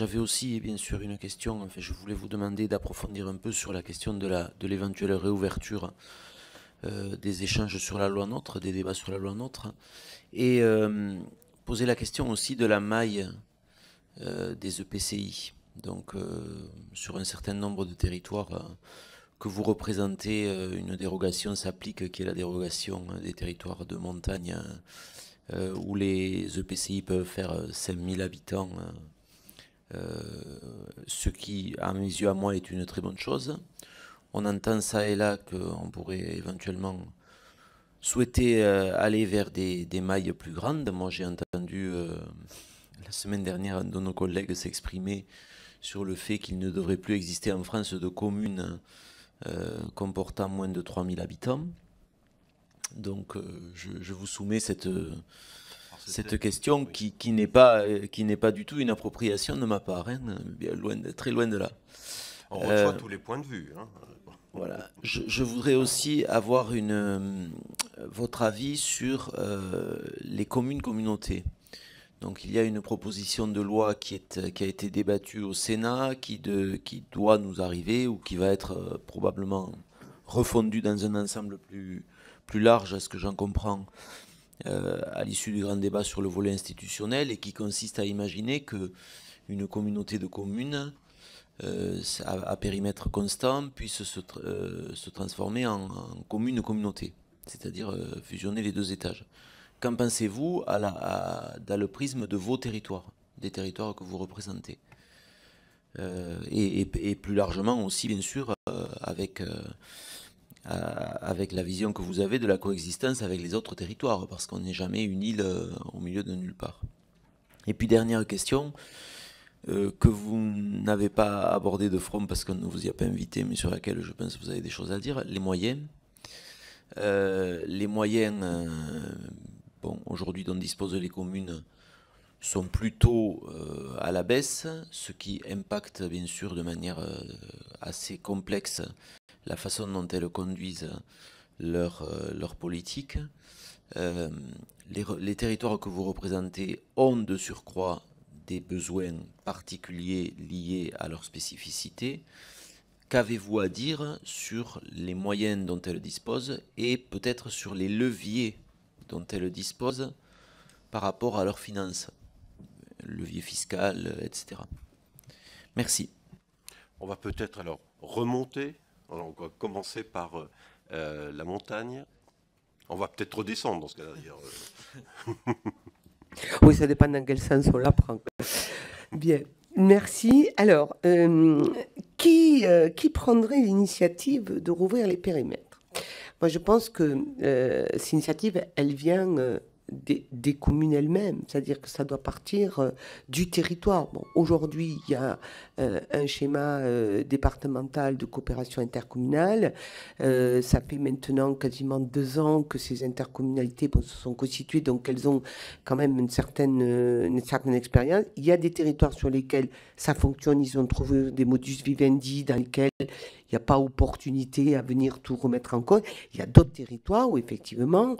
J'avais aussi, bien sûr, une question. Enfin, je voulais vous demander d'approfondir un peu sur la question de l'éventuelle réouverture des échanges sur la loi NOTRe, des débats sur la loi NOTRe, et poser la question aussi de la maille des EPCI. Donc, sur un certain nombre de territoires que vous représentez, une dérogation s'applique, qui est la dérogation des territoires de montagne, où les EPCI peuvent faire 5000 habitants, ce qui, à mes yeux, à moi, est une très bonne chose. On entend ça et là qu'on pourrait éventuellement souhaiter aller vers des mailles plus grandes. Moi, j'ai entendu la semaine dernière un de nos collègues s'exprimer sur le fait qu'il ne devrait plus exister en France de communes comportant moins de 3000 habitants. Donc, je vous soumets cette question qui n'est pas du tout une appropriation de ma part, hein, bien très loin de là. On reçoit tous les points de vue. Hein. Voilà. Je voudrais aussi avoir votre avis sur les communes-communautés. Donc il y a une proposition de loi qui a été débattue au Sénat, qui doit nous arriver ou qui va être probablement refondue dans un ensemble plus large, à ce que j'en comprends, à l'issue du grand débat sur le volet institutionnel, et qui consiste à imaginer que une communauté de communes à périmètre constant puisse se transformer en commune-communauté, c'est-à-dire fusionner les deux étages. Qu'en pensez-vous dans le prisme de vos territoires, des territoires que vous représentez, et plus largement aussi, bien sûr, avec la vision que vous avez de la coexistence avec les autres territoires, parce qu'on n'est jamais une île au milieu de nulle part. Et puis dernière question, que vous n'avez pas abordé de front parce qu'on ne vous y a pas invité, mais sur laquelle je pense que vous avez des choses à dire, les moyens. Les moyens, bon, aujourd'hui dont disposent les communes, sont plutôt à la baisse, ce qui impacte bien sûr de manière assez complexe la façon dont elles conduisent leur politique. Les territoires que vous représentez ont de surcroît des besoins particuliers liés à leur spécificité. Qu'avez-vous à dire sur les moyens dont elles disposent et peut-être sur les leviers dont elles disposent par rapport à leurs finances, levier fiscal, etc. Merci. On va peut-être alors remonter. Alors, on va commencer par la montagne. On va peut-être redescendre dans ce cas-là d'ailleurs. Oui, ça dépend dans quel sens on la prend. Bien, merci. Alors, qui prendrait l'initiative de rouvrir les périmètres? Moi, je pense que cette initiative, elle vient des communes elles-mêmes, c'est-à-dire que ça doit partir du territoire. Bon, aujourd'hui, il y a un schéma départemental de coopération intercommunale. Ça fait maintenant quasiment 2 ans que ces intercommunalités se sont constituées, donc elles ont quand même une certaine expérience. Il y a des territoires sur lesquels ça fonctionne, ils ont trouvé des modus vivendi dans lesquels il n'y a pas opportunité à venir tout remettre en cause. Il y a d'autres territoires où effectivement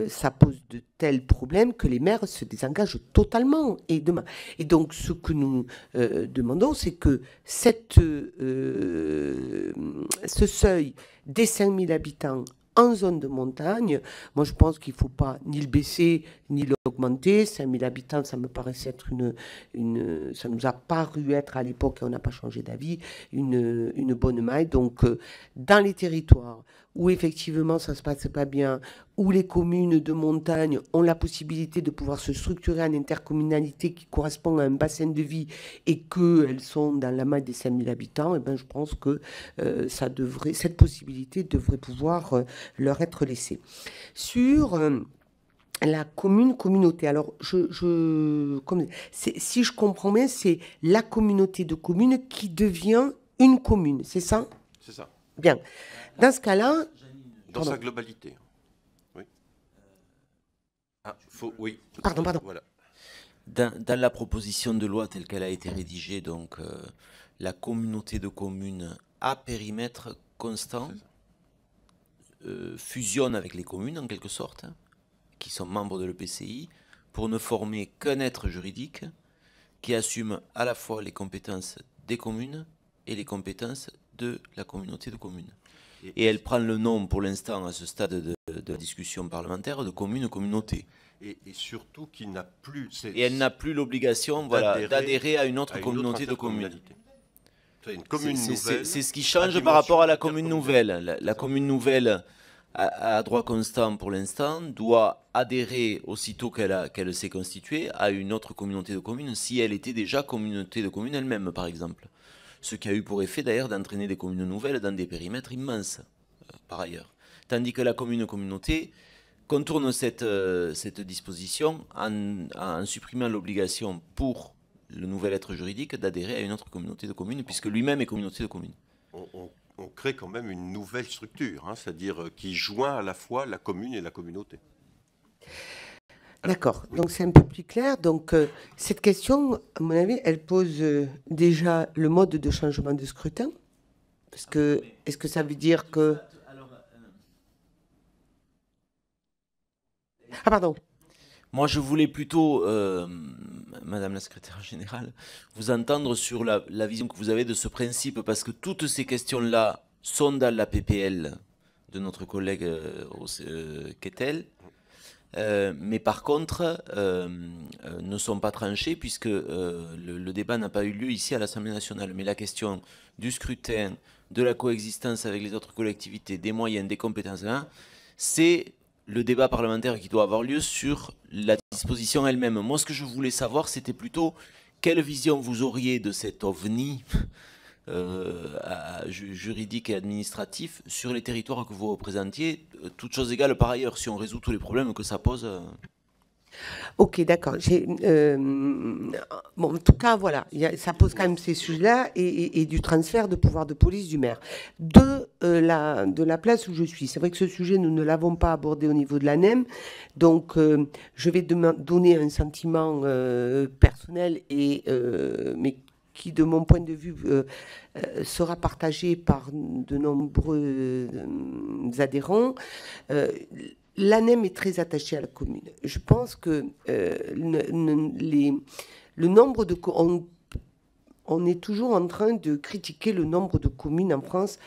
ça pose de tels problèmes que les maires se désengagent totalement. Et donc ce que nous demandons, c'est que ce seuil des 5000 habitants en zone de montagne, moi je pense qu'il ne faut pas ni le baisser ni l'augmenter. 5000 habitants, ça me paraissait être ça nous a paru être à l'époque, et on n'a pas changé d'avis, une bonne maille. Donc dans les territoires où effectivement ça ne se passe pas bien, où les communes de montagne ont la possibilité de pouvoir se structurer en intercommunalité qui correspond à un bassin de vie et qu'elles sont dans la maille des 5000 habitants, et ben je pense que cette possibilité devrait pouvoir leur être laissée. Sur la communauté. Alors, si je comprends bien, c'est la communauté de communes qui devient une commune, c'est ça? C'est ça. Bien. Dans ce cas-là... Dans sa globalité. Oui. Oui. Pardon. Voilà. Dans la proposition de loi telle qu'elle a été rédigée, donc la communauté de communes à périmètre constant fusionne avec les communes en quelque sorte, qui sont membres de l'EPCI, pour ne former qu'un être juridique qui assume à la fois les compétences des communes et les compétences de la communauté de communes. Et elle prend le nom, pour l'instant, à ce stade de la discussion parlementaire, de commune-communauté. Et surtout qu'il n'a plus... Et elle n'a plus l'obligation d'adhérer à une autre communauté de communes. Une commune nouvelle. C'est ce qui change par rapport à la commune nouvelle. La commune nouvelle, à droit constant pour l'instant, doit adhérer aussitôt qu'elle s'est constituée à une autre communauté de communes, si elle était déjà communauté de communes elle-même, par exemple. Ce qui a eu pour effet d'ailleurs d'entraîner des communes nouvelles dans des périmètres immenses, par ailleurs. Tandis que la commune-communauté contourne cette disposition en supprimant l'obligation pour le nouvel être juridique d'adhérer à une autre communauté de communes, puisque lui-même est communauté de communes. On crée quand même une nouvelle structure, c'est-à-dire qui joint à la fois la commune et la communauté. D'accord, donc c'est un peu plus clair. Donc cette question, à mon avis, elle pose déjà le mode de changement de scrutin. Parce que, est-ce que ça veut dire que... Ah pardon. Moi, je voulais plutôt, Madame la secrétaire générale, vous entendre sur la vision que vous avez de ce principe, parce que toutes ces questions-là sont dans la PPL de notre collègue Kettel, mais par contre, ne sont pas tranchées, puisque le débat n'a pas eu lieu ici à l'Assemblée nationale. Mais la question du scrutin, de la coexistence avec les autres collectivités, des moyens, des compétences, hein, c'est le débat parlementaire qui doit avoir lieu sur la disposition elle-même. Moi, ce que je voulais savoir, c'était plutôt quelle vision vous auriez de cet ovni juridique et administratif sur les territoires que vous représentiez, toutes choses égales par ailleurs, si on résout tous les problèmes que ça pose. Ok, d'accord. Bon, en tout cas, voilà, ça pose quand même ces sujets-là et du transfert de pouvoir de police du maire. De la place où je suis. C'est vrai que ce sujet, nous ne l'avons pas abordé au niveau de l'ANEM, donc je vais donner un sentiment personnel, mais qui, de mon point de vue, sera partagé par de nombreux adhérents. L'ANEM est très attachée à la commune. Je pense que le nombre de... On est toujours en train de critiquer le nombre de communes en France.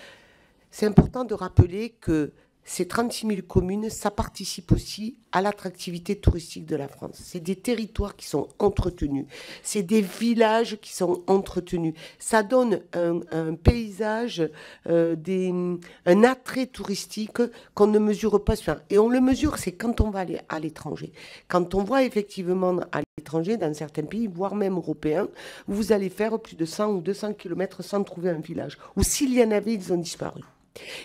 C'est important de rappeler que ces 36 000 communes, ça participe aussi à l'attractivité touristique de la France. C'est des territoires qui sont entretenus. C'est des villages qui sont entretenus. Ça donne un paysage, un attrait touristique qu'on ne mesure pas. Et on le mesure, c'est quand on va aller à l'étranger. Quand on voit effectivement à l'étranger, dans certains pays, voire même européens, où vous allez faire plus de 100 ou 200 km sans trouver un village. Ou s'il y en avait, ils ont disparu.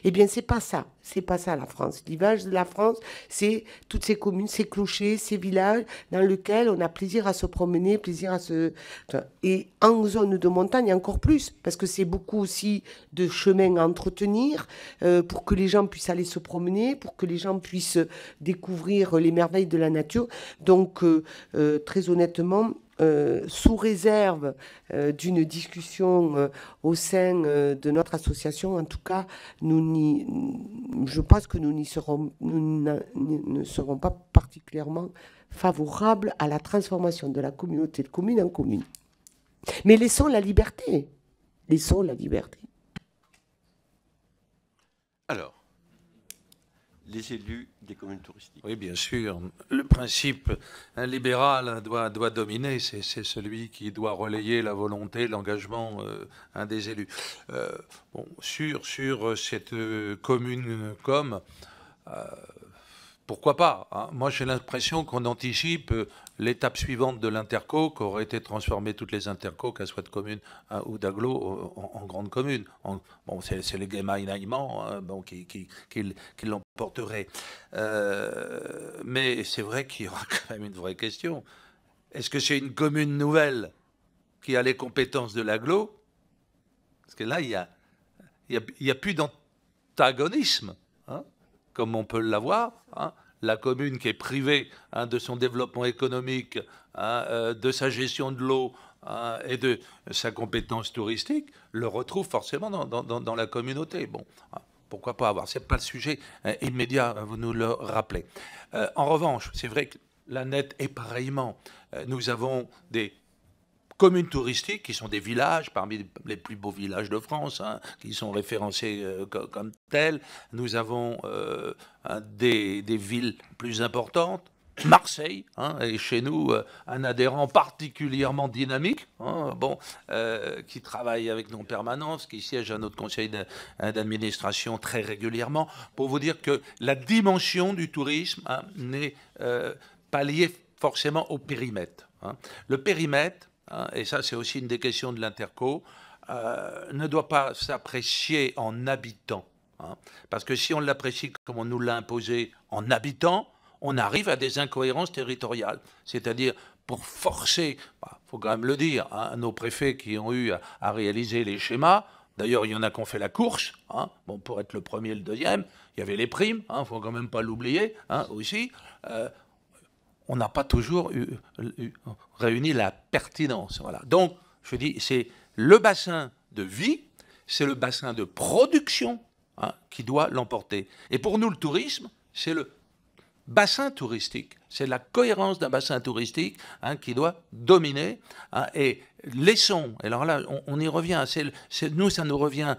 Eh bien, c'est pas ça la France. L'image de la France, c'est toutes ces communes, ces clochers, ces villages dans lesquels on a plaisir à se promener, Et en zone de montagne, encore plus, parce que c'est beaucoup aussi de chemins à entretenir pour que les gens puissent aller se promener, pour que les gens puissent découvrir les merveilles de la nature. Donc, très honnêtement, sous réserve d'une discussion au sein de notre association, en tout cas, je pense que nous ne serons pas particulièrement favorables à la transformation de la communauté de communes en commune. Mais laissons la liberté. Laissons la liberté. Alors, les élus des communes touristiques. Oui, bien sûr. Le principe libéral doit dominer. C'est celui qui doit relayer la volonté, l'engagement des élus. Sur cette commune pourquoi pas, hein. Moi, j'ai l'impression qu'on anticipe l'étape suivante de l'interco, qu'auraient été transformées toutes les intercos, qu'elles soient de communes ou d'agglo, en grandes communes. C'est les Gemeindements qui l'emporteraient. Mais c'est vrai qu'il y aura quand même une vraie question. Est-ce que c'est une commune nouvelle qui a les compétences de l'agglo? Parce que là, il y a plus d'antagonisme, hein, comme on peut l'avoir, hein. La commune qui est privée de son développement économique, de sa gestion de l'eau et de sa compétence touristique, le retrouve forcément dans la communauté. Bon, pourquoi pas avoir. C'est pas le sujet immédiat, vous nous le rappelez. En revanche, c'est vrai que la net est pareillement. Nous avons des communes touristiques qui sont des villages, parmi les plus beaux villages de France, hein, qui sont référencés comme tels. Nous avons des villes plus importantes. Marseille hein, est chez nous un adhérent particulièrement dynamique, hein, qui travaille avec nous en permanence, qui siège à notre conseil d'administration très régulièrement, pour vous dire que la dimension du tourisme hein, n'est pas liée forcément au périmètre. Hein. Le périmètre, hein, et ça c'est aussi une des questions de l'Interco, ne doit pas s'apprécier en habitants. Hein, parce que si on l'apprécie comme on nous l'a imposé en habitants, on arrive à des incohérences territoriales. C'est-à-dire, pour forcer, faut quand même le dire, hein, nos préfets qui ont eu à réaliser les schémas, d'ailleurs, il y en a qui ont fait la course, hein, bon, pour être le premier et le deuxième, il y avait les primes, hein, faut quand même pas l'oublier, hein, aussi. On n'a pas toujours réuni la pertinence. Voilà. Donc, je dis, c'est le bassin de vie, c'est le bassin de production hein, qui doit l'emporter. Et pour nous, le tourisme, c'est le bassin touristique. C'est la cohérence d'un bassin touristique hein, qui doit dominer. Hein, et laissons, et alors là, on y revient, nous, ça nous revient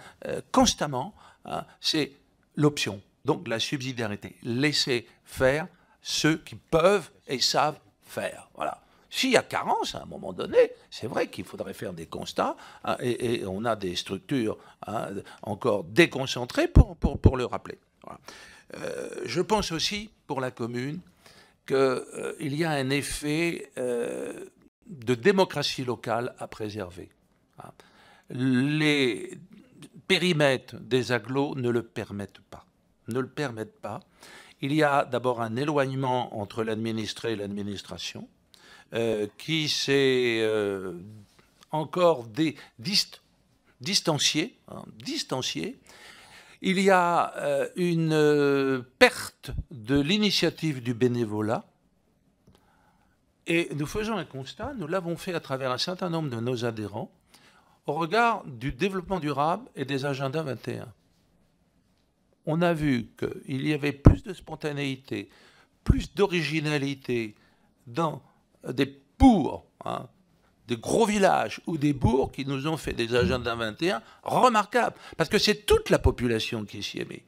constamment, hein, c'est l'option, donc la subsidiarité. Laisser faire ceux qui peuvent et savent faire. Voilà. S'il y a carence, à un moment donné, c'est vrai qu'il faudrait faire des constats, hein, et on a des structures hein, encore déconcentrées pour le rappeler. Voilà. Je pense aussi, pour la commune, qu'il y a un effet de démocratie locale à préserver. Les périmètres des agglos ne le permettent pas. Ne le permettent pas. Il y a d'abord un éloignement entre l'administré et l'administration qui s'est encore distancié. Il y a une perte de l'initiative du bénévolat. Et nous faisons un constat, nous l'avons fait à travers un certain nombre de nos adhérents, au regard du développement durable et des agendas 21. On a vu qu'il y avait plus de spontanéité, plus d'originalité dans des bourgs, hein, des gros villages ou des bourgs qui nous ont fait des agendas 21 remarquables. Parce que c'est toute la population qui s'y est mise.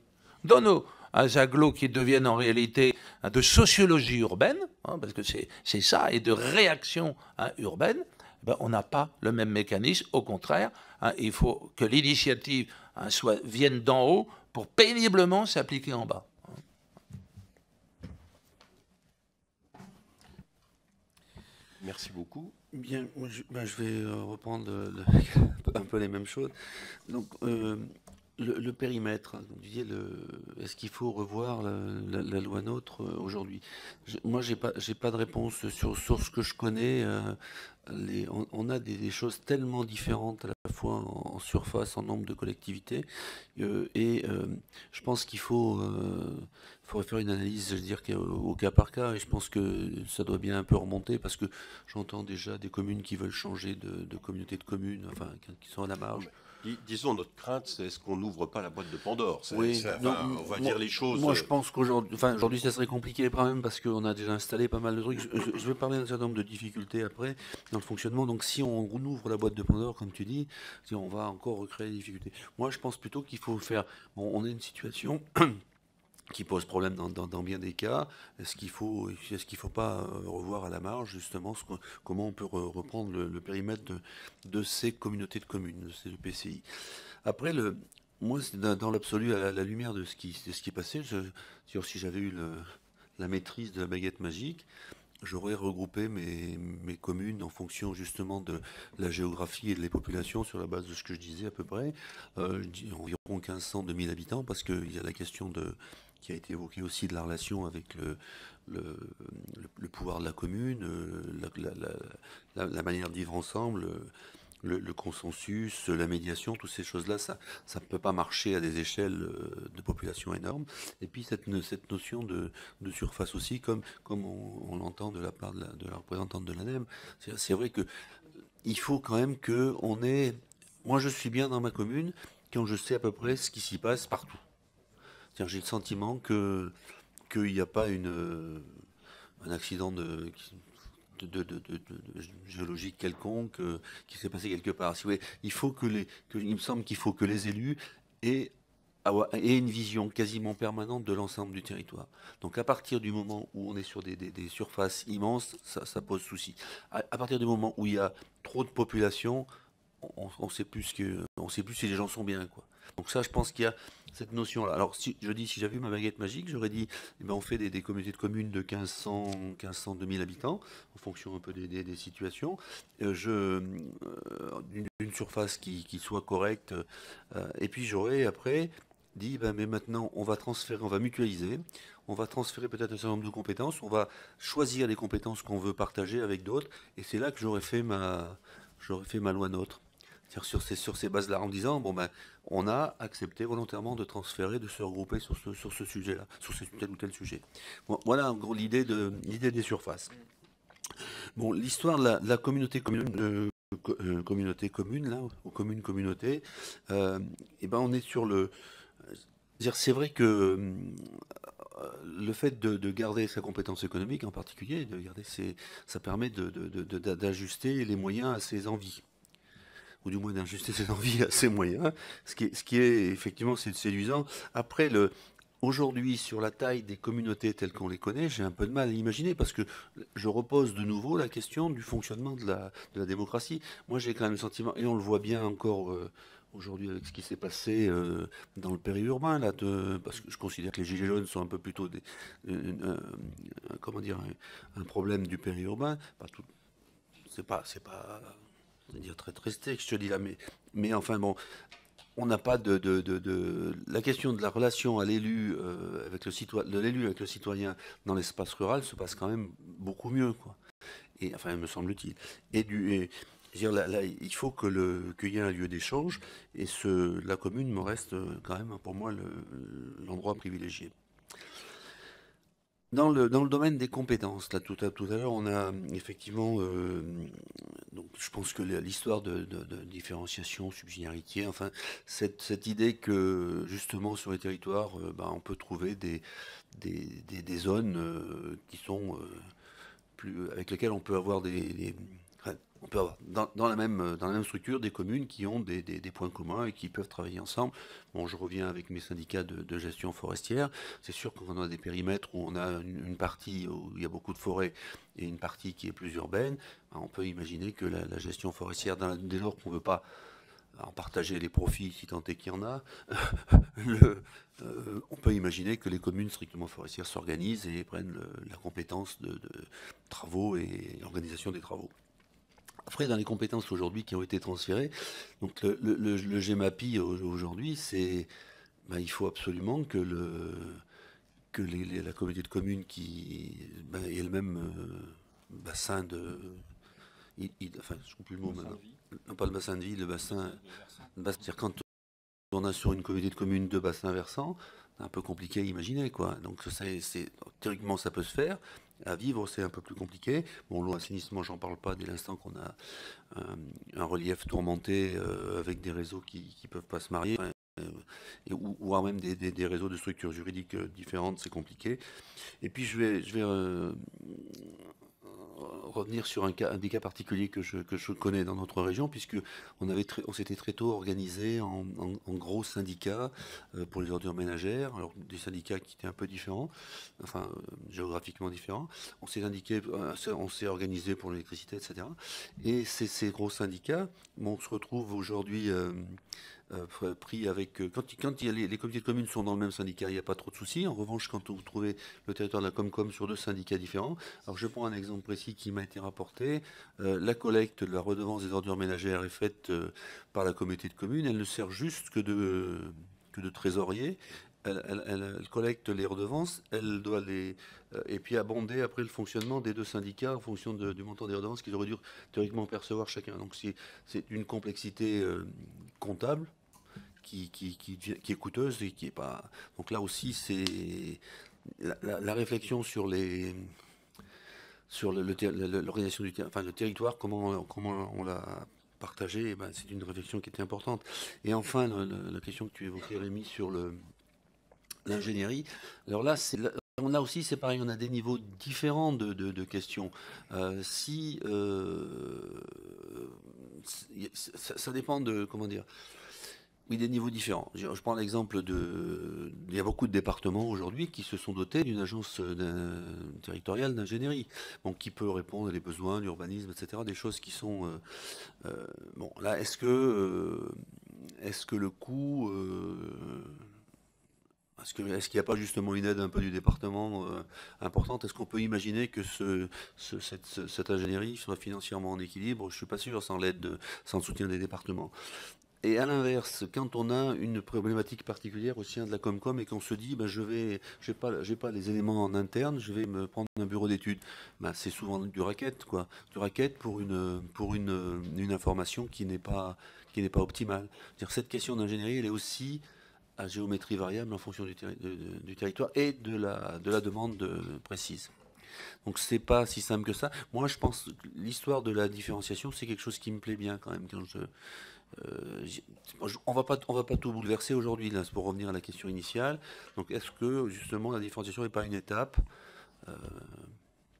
Dans nos agglos qui deviennent en réalité de sociologie urbaine, hein, parce que c'est ça, et de réaction hein, urbaine, ben, on n'a pas le même mécanisme. Au contraire, hein, il faut que l'initiative hein, vienne d'en haut pour péniblement s'appliquer en bas. Merci beaucoup. Bien, moi, je vais reprendre un peu les mêmes choses. Donc, le périmètre, hein, vous disiez, est-ce qu'il faut revoir la loi NOTRe aujourd'hui? Moi, j'ai pas de réponse sur ce que je connais. On a des choses tellement différentes à la fois en surface, en nombre de collectivités, et je pense qu'il faudrait faire une analyse, je veux dire, au cas par cas, et je pense que ça doit bien un peu remonter, parce que j'entends déjà des communes qui veulent changer de communauté de communes, enfin, qui sont à la marge. Disons, notre crainte, c'est est-ce qu'on n'ouvre pas la boîte de Pandore? Oui, on va dire les choses. Moi, je pense qu'aujourd'hui, ça serait compliqué quand même, parce qu'on a déjà installé pas mal de trucs. Je vais parler d'un certain nombre de difficultés après dans le fonctionnement. Donc, si on ouvre la boîte de Pandore, comme tu dis, on va encore recréer des difficultés. Moi, je pense plutôt qu'il faut faire. Bon, on a une situation qui pose problème dans bien des cas. Est-ce qu'il faut pas revoir à la marge justement comment on peut reprendre le périmètre de ces communautés de communes, de ces EPCI. Après, moi, dans l'absolu, à la lumière de ce qui est passé, si j'avais eu la maîtrise de la baguette magique, j'aurais regroupé mes communes en fonction justement de la géographie et de les populations sur la base de ce que je disais à peu près. Je dis environ 1500-2000 habitants, parce qu'il y a la question qui a été évoquée aussi de la relation avec le pouvoir de la commune, la manière de vivre ensemble, le consensus, la médiation, toutes ces choses-là, ça ne peut pas marcher à des échelles de population énormes. Et puis cette notion de surface aussi, comme on l'entend de la part de la représentante de l'ANEM, c'est vrai que il faut quand même qu'on ait... Moi, je suis bien dans ma commune quand je sais à peu près ce qui s'y passe partout. J'ai le sentiment qu'il n'y a pas un accident géologique quelconque qui s'est passé quelque part. Si vous voulez, il me semble qu'il faut que les élus aient une vision quasiment permanente de l'ensemble du territoire. Donc à partir du moment où on est sur des surfaces immenses, ça pose souci. À partir du moment où il y a trop de population, on sait plus si les gens sont bien, quoi. Donc ça, je pense qu'il y a cette notion-là. Alors si j'avais eu ma baguette magique, j'aurais dit, eh ben, on fait des communautés de communes de 1500, 2000 habitants, en fonction un peu des situations, d'une surface qui soit correcte, et puis j'aurais après dit, ben, mais maintenant on va mutualiser, on va transférer peut-être un certain nombre de compétences, on va choisir les compétences qu'on veut partager avec d'autres, et c'est là que j'aurais fait ma loi NOTRe. C'est-à-dire sur ces bases-là, en disant, bon ben, on a accepté volontairement de transférer, de se regrouper sur ce sujet-là, sur tel ou tel sujet. Bon, voilà en gros l'idée des surfaces. Bon, l'histoire de la communauté commune, là, ou commune-communauté, et ben on est sur le... C'est vrai que le fait de garder sa compétence économique en particulier, ça permet d'ajuster les moyens à ses envies, ou du moins d'ajuster ses envies à ses moyens, ce qui est effectivement séduisant. Après, aujourd'hui, sur la taille des communautés telles qu'on les connaît, j'ai un peu de mal à l'imaginer, parce que je repose de nouveau la question du fonctionnement de la démocratie. Moi, j'ai quand même le sentiment, et on le voit bien encore aujourd'hui avec ce qui s'est passé dans le périurbain, là, parce que je considère que les gilets jaunes sont un peu plutôt un problème du périurbain. C'est pas dire très très strict, je te dis là, mais enfin bon, on n'a pas la question de la relation à l'élu de l'élu avec le citoyen dans l'espace rural se passe quand même beaucoup mieux, quoi. Et enfin, me semble-t-il. Là, il faut qu'il y ait un lieu d'échange, et la commune me reste quand même pour moi l'endroit privilégié. Dans le domaine des compétences, là, tout à l'heure, on a effectivement, donc je pense que l'histoire de différenciation, subsidiarité, enfin, cette idée que justement sur les territoires, on peut trouver des zones qui sont avec lesquelles on peut avoir on peut avoir dans la même structure des communes qui ont des points communs et qui peuvent travailler ensemble. Bon, je reviens avec mes syndicats de gestion forestière. C'est sûr qu'on a des périmètres où on a une partie où il y a beaucoup de forêts et une partie qui est plus urbaine. On peut imaginer que la gestion forestière, dès lors qu'on ne veut pas en partager les profits, si tant est qu'il y en a, on peut imaginer que les communes strictement forestières s'organisent et prennent la compétence de travaux et l'organisation des travaux. Après, dans les compétences aujourd'hui qui ont été transférées, donc le GEMAPI aujourd'hui, c'est, il faut absolument que la communauté de communes ait le même bassin de... enfin, je ne trouve plus le mot maintenant. Non, pas le bassin de vie, le bassin... C'est-à-dire quand on a sur une communauté de communes deux bassins versants, c'est un peu compliqué à imaginer, quoi. Donc théoriquement, ça peut se faire. À vivre, c'est un peu plus compliqué. Bon, l'eau, assainissement, j'en parle pas dès l'instant qu'on a un relief tourmenté avec des réseaux qui peuvent pas se marier, ou voire même des réseaux de structures juridiques différentes, c'est compliqué. Et puis je vais revenir sur un des cas particuliers que je connais dans notre région, puisque on s'était très tôt organisé en gros syndicats pour les ordures ménagères, alors des syndicats qui étaient un peu différents, enfin géographiquement différents. On s'est organisé pour l'électricité, etc. Et ces gros syndicats, on se retrouve aujourd'hui pris avec... Quand les comités de communes sont dans le même syndicat, il n'y a pas trop de soucis. En revanche, quand vous trouvez le territoire de la Comcom sur deux syndicats différents, alors je prends un exemple précis qui m'a été rapporté. La collecte de la redevance des ordures ménagères est faite par la communauté de communes. Elle ne sert juste que de trésorier. Elle collecte les redevances, elle doit et puis abonder après le fonctionnement des deux syndicats en fonction du montant des redevances qu'ils auraient dû théoriquement percevoir chacun. Donc c'est une complexité comptable qui est coûteuse et qui est pas... Donc là aussi, c'est la réflexion sur l'organisation le territoire, comment on l'a partagé, c'est une réflexion qui était importante. Et enfin, la question que tu évoquais, Rémi, sur l'ingénierie. Alors là, On a aussi, c'est pareil, on a des niveaux différents de questions. Ça dépend de, comment dire, oui, des niveaux différents. Je prends l'exemple il y a beaucoup de départements aujourd'hui qui se sont dotés d'une agence territoriale d'ingénierie, donc qui peut répondre à des besoins d'urbanisme, etc., des choses qui sont... bon, là, est-ce que le coût... est-ce qu'il n'y a pas justement une aide un peu du département importante? Est-ce qu'on peut imaginer que cette ingénierie soit financièrement en équilibre? Je ne suis pas sûr sans sans le soutien des départements. Et à l'inverse, quand on a une problématique particulière au sein de la Comcom et qu'on se dit, ben, j'ai pas les éléments en interne, je vais me prendre un bureau d'études, ben, c'est souvent du racket, quoi. Du racket pour une information qui n'est pas optimale. C'est-à-dire, cette question d'ingénierie, elle est aussi à géométrie variable en fonction du territoire et de la demande précise. Donc c'est pas si simple que ça. Moi je pense que l'histoire de la différenciation c'est quelque chose qui me plaît bien quand même. On va pas tout bouleverser aujourd'hui là, pour revenir à la question initiale. Donc est-ce que justement la différenciation n'est pas une étape?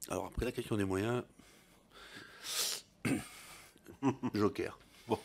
Alors après la question des moyens, Joker. Bon,